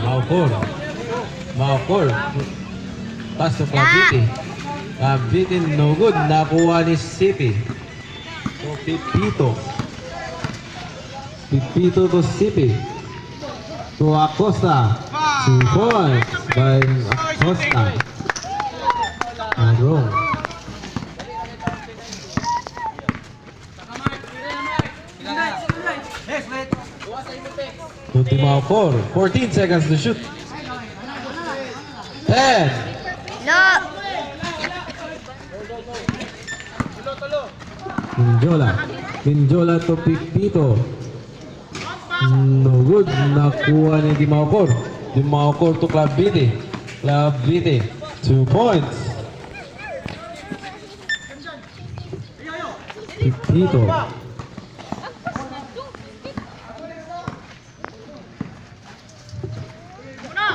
Maukor. Maukor. Pass to Cavite. Cavite, no good. Nakuha ni City. So, Pipito. Pipito to City. To Acosta. 2 points by Acosta. Wrong. To Maukor. 14 seconds to shoot. 10. No. Pinjola to Pipito. No good. Nakuha ni Dimaukor. Dimaukor to Clavite. Clavite. 2 points. Pipito.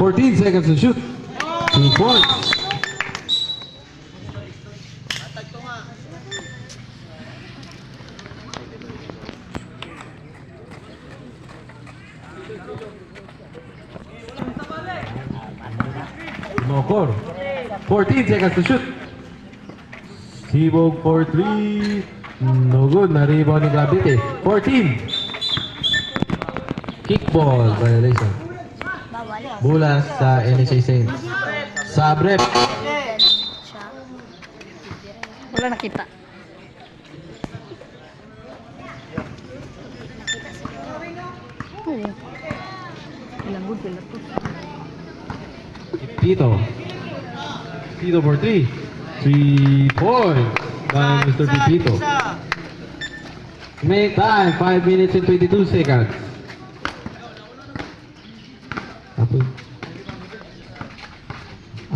"14 seconds to shoot. 2 points. Dimaukor. 14 seconds to shoot. Sibog for 3. No good. Na-rebound ni Cavite. 14. Kickball violation. Bola sa NHA Saints. Sabrep. Wala nakita. Ilang good pala to. Tito. Tito for 3. 3 points by Mr. Pipito. Make time. 5 minutes and 22 seconds.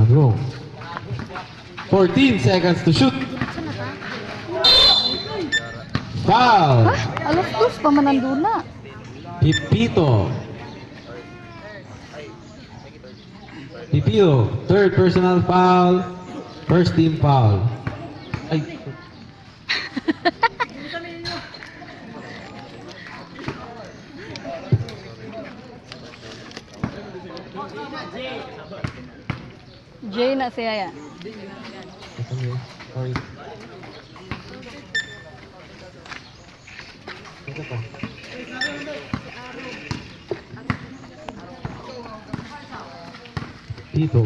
Wrong. 14 seconds to shoot. Foul. Alas dos pa mananduna. Pipito. Pipito. Third personal foul. First team foul. Ay. Jay na siya ya. Sorry. Ito pa. Tito.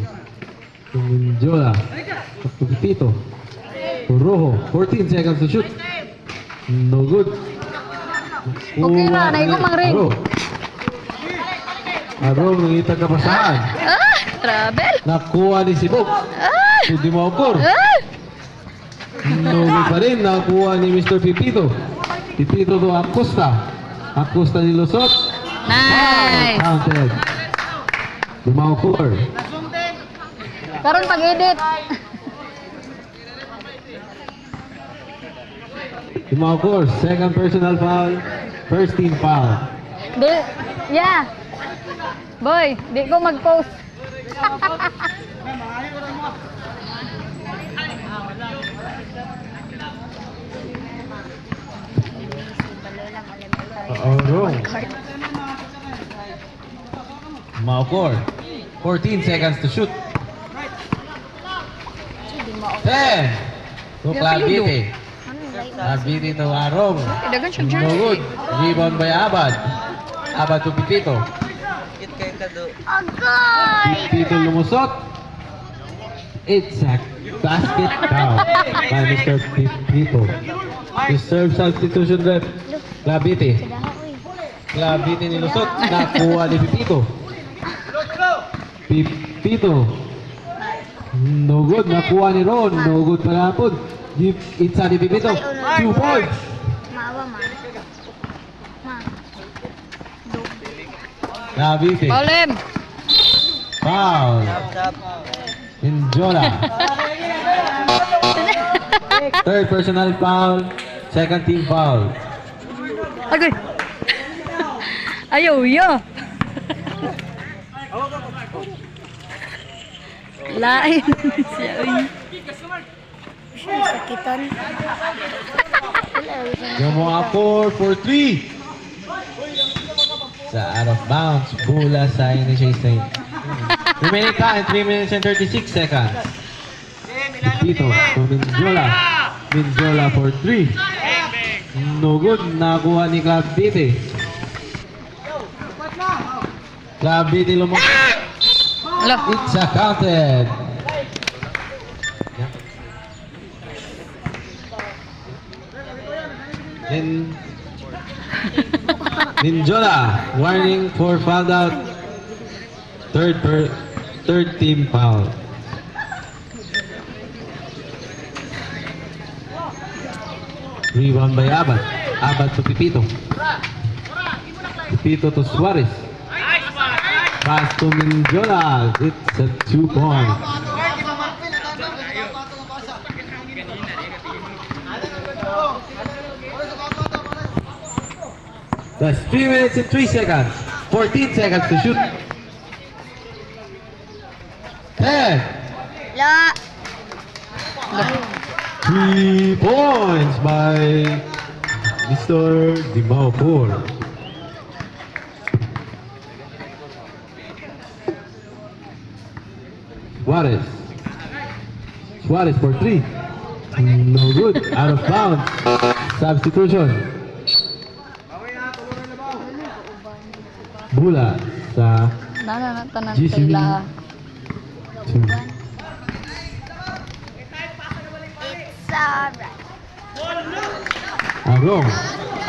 Tuminjola. Pipito. Rojo. 14 seconds to shoot. No good. Okay na, naigo mang ring. Aro, nangita ka pa saan? Travel. Nakuha ni Sibog. Hindi mo aukor. No good pa rin. Nakuha ni Mr. Pipito. Pipito to Acosta. Acosta ni Losot. Nice. Counted. Dumaukor. Karon pag-edit. Dumaukor. Second personal foul. First team foul. Di, yeah. Boy, di ko mag-post. Wrong. Dumaukor. 14 seconds to shoot. 10. To Clavite. Clavite to Arong. Dagan siya No jersey. good. Rebound by Abad. Abad to Pipito. Pipito lumusot. It's a basket count by Mr. Pipito. Reserve substitution rep. Clavite. Clavite nilusot. Nakuha ni Pipito. Pipito. No good. Nakuha ni Ron. No good pala po. It's a ni Pipito. 2 points. Maawa man. Clavite. Paulim. Foul. Injola. Third personal foul. Second team foul. Agoy. Ayaw, yo. Lain siya, uy. Sakitan. Gamoa 4 for 3. Sa out of bounds. Bola sa NHA Saints. Remaining time, 3 minutes and 36 seconds. Tito to Minjola. Minjola for 3. No good. Nakuha ni Clavite. Clavite lumang. Ala. It's accounted. Minjola, warning for fouled out. Third team foul. Rebound by Abad. Abad to Pipito. Pipito to Suarez. Pass to Minjola. It's a 2-point. That's 3 minutes and 3 seconds. 14 seconds to shoot. 10. La. 3 points by Mr. Dimaupur. Suarez. Suarez for 3. No good. Out of bounds. Substitution. Bula sa Nana tanan GCB. sa ila.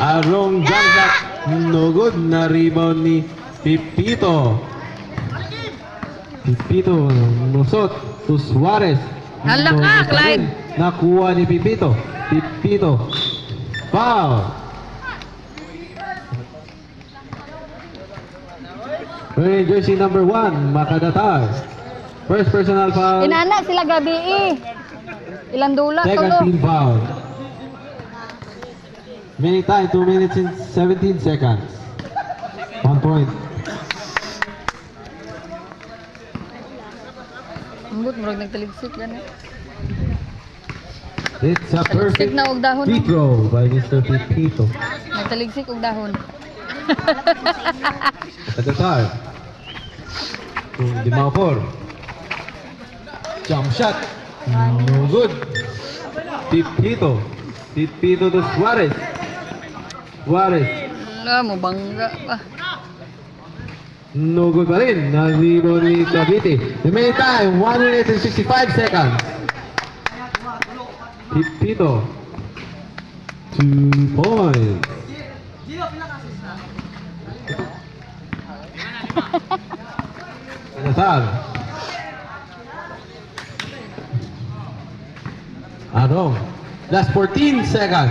Arong jump shot. No good. Na rebound ni Pipito. Pipito nusot to Suarez. Hala ka, No good pa Clyde. rin. Nakuha ni Pipito. Pipito. Foul. Wearing jersey number 1, Makadatar. First personal foul. Inana sila gabi Ilang dula Second tulo. team foul. Minute time, 2 minutes and 17 seconds. 1 point. Ambot murag nagtaligsik gani. It's a perfect na og dahon, free no? throw by Mr. Pipito. Nagtaligsik og dahon. Makadatar. Dimaupur. Jump shot. No good. Pipito. Pipito to Suarez. Suarez. Wala mo bangga pa. No good pa rin. Nalibo ni Cavite. Remaining time, 1 minute and 65 seconds. Pipito. 2 points. Nasal. Arong. Last 14 seconds.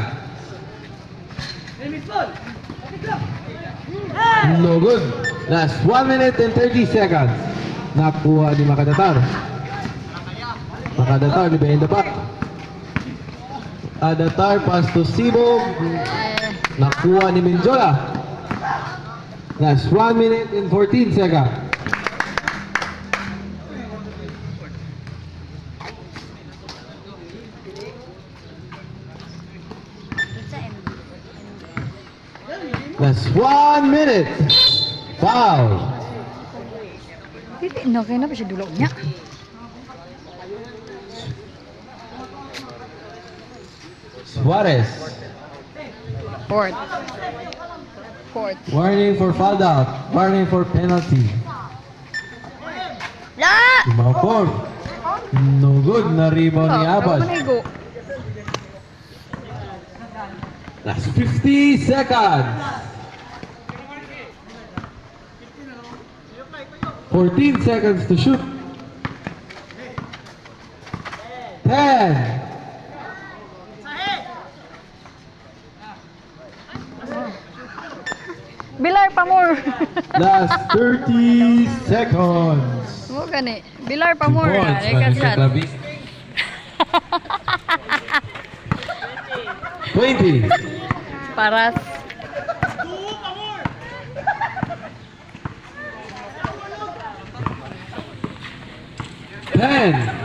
No good. Last 1 minute and 30 seconds. Nakuha ni Makadatar. Makadatar ni behind the back. Adatar pass to Sibog. Nakuha ni Minjola. Last 1 minute and 14 seconds. Last 1 minute. Foul. Hindi no kay na pa siya dulog niya. Suarez. Fourth. Warning for foul out. Warning for penalty. La! Dimaupur. No good. Na rebound ni Abad. Manigo. Last 50 seconds. 14 seconds to shoot. 10. Bilar pa more. Last 30 seconds. Mo gani. Bilar pa 2 more. points Ay by ka Mr. shot. Travis. 20. Paras. Ten.